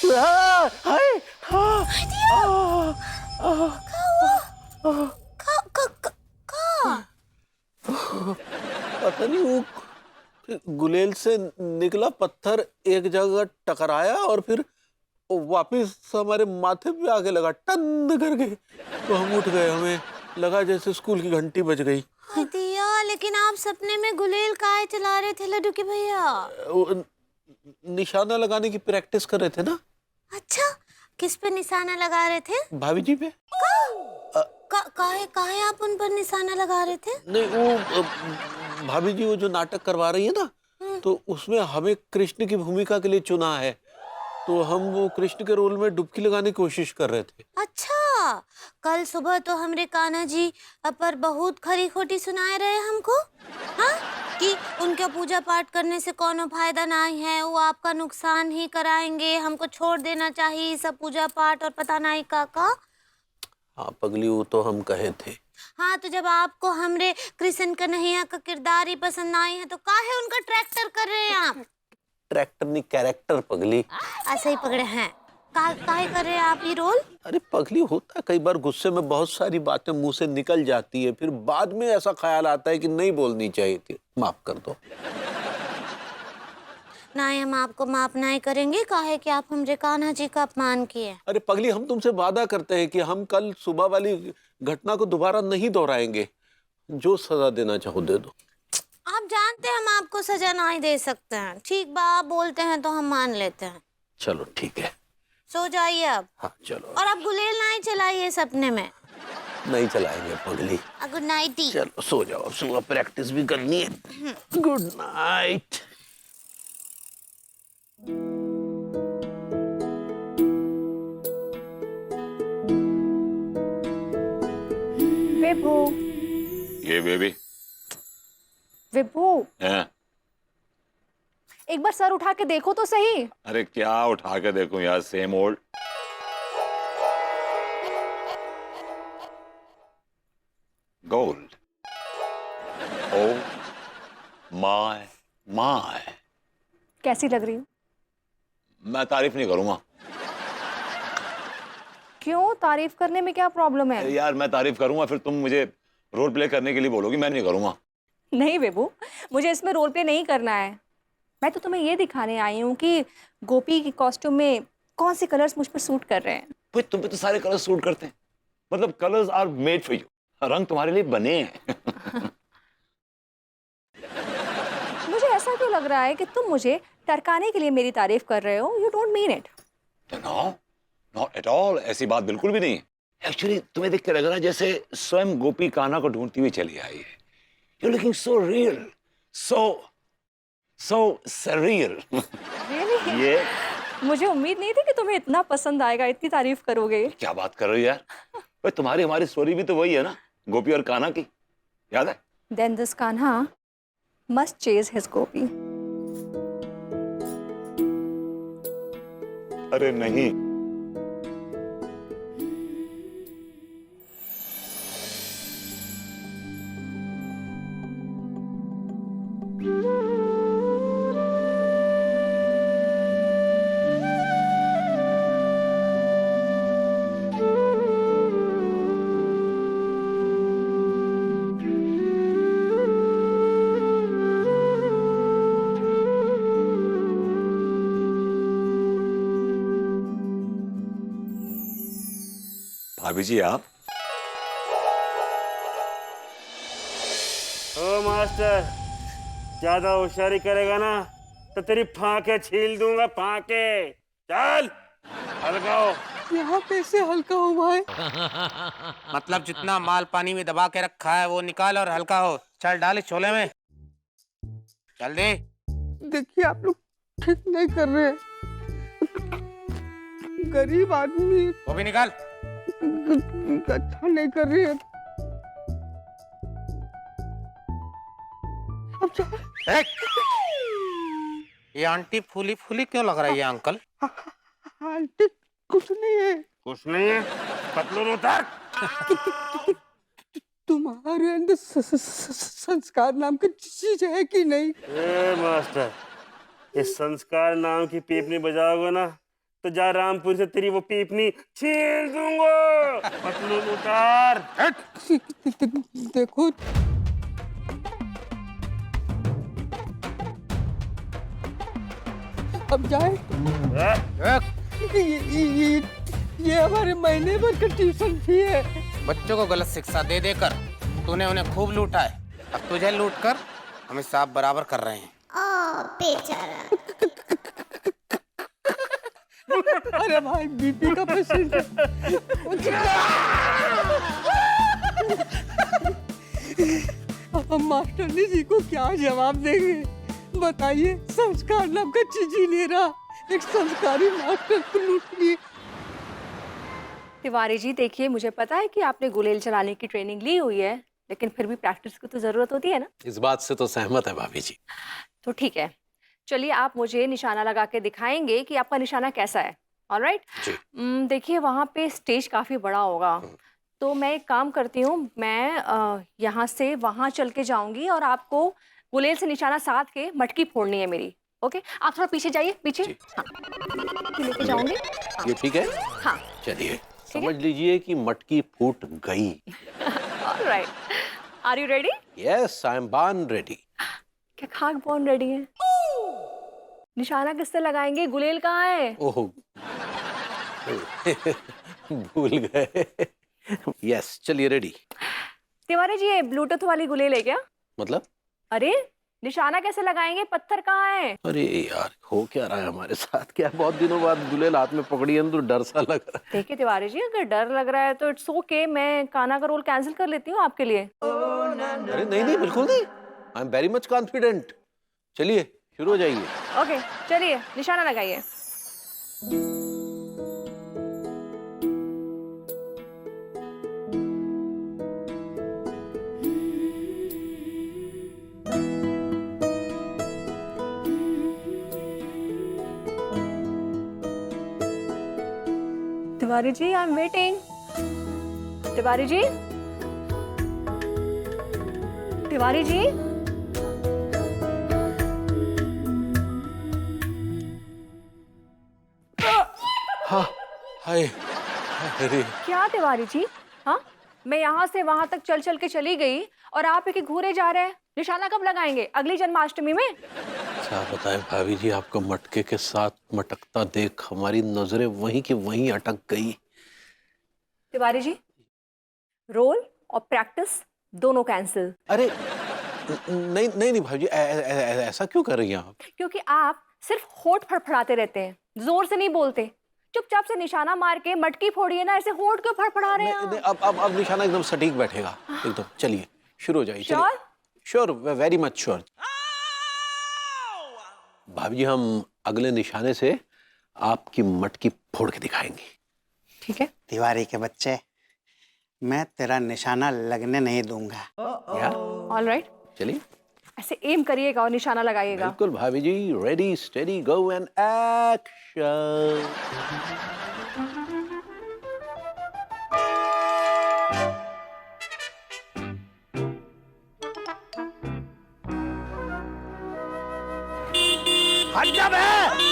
हाय हाँ, दिया आह, का हुआ का का का, का? पता नहीं वो गुलेल से निकला पत्थर एक जगह टकराया और फिर वापिस हमारे माथे पे आके लगा टन करके। तो हम उठ गए, हमें लगा जैसे स्कूल की घंटी बज गई। हाय दिया, लेकिन आप सपने में गुलेल काहे चला रहे थे लड्डू के भैया? वो निशाना लगाने की प्रैक्टिस कर रहे थे ना। अच्छा, किस पे निशाना लगा रहे थे? भाभी जी पे। काहे काहे आप उन पर निशाना लगा रहे थे? नहीं वो भाभी जी वो जो नाटक करवा रही है ना, तो उसमें हमें कृष्ण की भूमिका के लिए चुना है, तो हम वो कृष्ण के रोल में डुबकी लगाने की कोशिश कर रहे थे। अच्छा, कल सुबह तो हमरे कान्हा जी पर बहुत खरी खोटी सुनाए रहे हमको। हाँ, कि उनका पूजा पाठ करने से कोनो फायदा नहीं है, वो आपका नुकसान ही कराएंगे, हमको छोड़ देना चाहिए सब पूजा पाठ और पता नहीं का। हाँ पगली, वो तो हम कहे थे। हाँ, तो जब आपको हमरे कृष्ण कन्हैया का किरदार ही पसंद नहीं है तो काहे उनका ट्रैक्टर कर रहे हैं आप? ट्रैक्टर नहीं, कैरेक्टर पगली। ऐसे ही पकड़े हैं। काहे कर रहे हैं आप ये रोल? अरे पगली, होता है कई बार गुस्से में बहुत सारी बातें मुंह से निकल जाती है, फिर बाद में ऐसा ख्याल आता है कि नहीं बोलनी चाहिए थी, माफ कर दो। नहीं, हम आपको माफ नहीं करेंगे, काहे कि आप हमरे कान्हा जी का अपमान किए। अरे पगली, हम तुमसे वादा करते हैं कि हम कल सुबह वाली घटना को दोबारा नहीं दोहराएंगे। जो सजा देना चाहो दे दो। आप जानते हैं हम आपको सजा नहीं दे सकते हैं। ठीक बा, आप बोलते हैं तो हम मान लेते हैं। चलो ठीक है। सो जाइए अब। हाँ चलो। और आप गुलेल नहीं चलाइए सपने में। नहीं चलाएंगे पगली। Good night. चलो सो जाओ, अब सुबह प्रैक्टिस भी करनी है। Good night. विभू, ये बेबी विभू, है। एक बार सर उठा के देखो तो सही। अरे क्या उठा के देखूं यार, same old. Gold. Oh my my. कैसी लग रही हूँ? मैं तारीफ नहीं करूंगा क्यों? तारीफ करने में क्या प्रॉब्लम है? यार, मैं तारीफ करूंगा फिर तुम मुझे रोल प्ले करने के लिए बोलोगी, मैं नहीं करूंगा। नहीं विभू, मुझे इसमें रोल प्ले नहीं करना है। मैं तो तुम्हें ये दिखाने आई हूँ कि गोपी के कॉस्ट्यूम में कौन से कलर्स मुझ पर सूट कर रहे हैं। भाई तुम पे तो सारे कलर्स सूट करते हैं, मतलब colours are made for you, रंग तुम्हारे लिए बने हैं। मुझे ऐसा क्यों लग रहा है कि तुम मुझे टरकाने के लिए मेरी तारीफ कर रहे हो? You don't mean it. No, not at all, ऐसी बात बिल्कुल भी नहीं है। एक्चुअली तुम्हें देख के लग रहा है जैसे स्वयं गोपी कान्हा को ढूंढती हुई चली आई है। You're looking so real, so surreal. Really? ये मुझे उम्मीद नहीं थी कि तुम्हें इतना पसंद आएगा, इतनी तारीफ करोगे। क्या बात कर रही हो यार? भाई तुम्हारी हमारी स्टोरी भी तो वही है ना, गोपी और कान्हा की, याद है? Then this Kanha must chase his Gopi. अरे नहीं, भाभी जी आप? ओ मास्टर, ज्यादा होशियारी करेगा ना तो तेरी फांके छील दूंगा, फांके। चल हल्का हो। यहाँ कैसे हल्का हो भाई? मतलब जितना माल पानी में दबा के रखा है वो निकाल और हल्का हो। चल डाल इस छोले में, जल्दी। देखिए आप लोग ठीक नहीं कर रहे। गरीब आदमी वो भी निकाल। अच्छा नहीं कर रही है। अब देख, ये आंटी फूली फूली क्यों लग रही है अंकल? आंटी कुछ नहीं है। कुछ नहीं है, पतलून उतार। तुम्हारे अंदर संस्कार नाम की चीज है कि नहीं? ए मास्टर, इस संस्कार नाम की पीपनी बजाओगे ना तो जा रामपुर से तेरी वो पीपनी छील दूंगा। पतलून उतार। देखो अब जाए। ये हमारे महीने भर का ट्यूशन फी है। बच्चों को गलत शिक्षा दे देकर तूने उन्हें खूब लूटा है, अब तुझे लूट कर हम हिसाब बराबर कर रहे हैं। बेचारा। अरे भाई बीपी का पेशेंट है। अब हम मास्टर जी को क्या जवाब देंगे बताइए। संस्कार नाम का चीज ही ले रहा, एक संस्कारी मास्टर को लूट लिए। तिवारी जी देखिए, मुझे पता है कि आपने गुलेल चलाने की ट्रेनिंग ली हुई है, लेकिन फिर भी प्रैक्टिस की तो जरूरत होती है ना। इस बात से तो सहमत है भाभी जी। तो ठीक है, चलिए आप मुझे निशाना लगा के दिखाएंगे कि आपका निशाना कैसा है। ऑलराइट। देखिए वहाँ पे स्टेज काफी बड़ा होगा, तो मैं एक काम करती हूँ, मैं यहाँ से वहाँ चल के जाऊंगी और आपको गुलेल से निशाना साध के मटकी फोड़नी है मेरी। ओके, आप थोड़ा पीछे जाइए, पीछे। हाँ, लेके जाऊंगी। ये ठीक है। हाँ, चलिए समझ लीजिए कि मटकी फूट गई। Alright. Are you ready? Yes I am born ready. क्या खाक बॉर्न रेडी है? निशाना किससे लगाएंगे? गुलेल कहाँ है? ओह भूल गए। यस चलिए रेडी। तिवारी जी ये ब्लूटूथ वाली गुलेल है क्या? मतलब? अरे निशाना कैसे लगाएंगे? पत्थर कहाँ है? अरे यार हो क्या रहा है हमारे साथ? क्या बहुत दिनों बाद गुलेल हाथ में पकड़ी है तो डर सा लग रहा है। देखिए तिवारी जी, अगर डर लग रहा है तो इट्स ओके, मैं कान्हा का रोल कैंसिल कर लेती हूँ आपके लिए। अरे नहीं नहीं बिल्कुल नहीं, I am very much confident. चलिए शुरू हो जाइए। ओके चलिए निशाना लगाइए। Tiwari ji I am waiting. Tiwari ji, Tiwari ji, हाँ हाय अरे क्या तिवारी जी? हाँ, मैं यहाँ से वहां तक चल चल के चली गई और आप एक घूरे जा रहे हैं। निशाना कब लगाएंगे? अगली जन्माष्टमी में? क्या बताएं भाभी जी, आपको मटके के साथ मटकता देख हमारी नजरें वहीं की वहीं अटक गई। तिवारी जी, रोल और प्रैक्टिस दोनों कैंसिल। अरे नहीं नहीं नहीं भाभी जी ऐसा क्यों कर रही हैं आप? क्योंकि आप सिर्फ होठ फड़फड़ाते रहते हैं, जोर से नहीं बोलते। चुपचाप से निशाना मार के मटकी फोड़िए ना, ऐसे होठ क्यों फड़फड़ा रहे हैं नहीं, आप? अब निशाना एकदम सटीक बैठेगा एकदम। चलिए शुरू हो जाइए। Sure? Sure, very much sure. भाभी जी हम अगले निशाने से आपकी मटकी फोड़ के दिखाएंगे। ठीक है। तिवारी के बच्चे, मैं तेरा निशाना लगने नहीं दूंगा। क्या? ऑलराइट, चलिए ऐसे एम करिएगा और निशाना लगाइएगा। बिल्कुल भाभी जी, ready steady go and action. हट जा बे!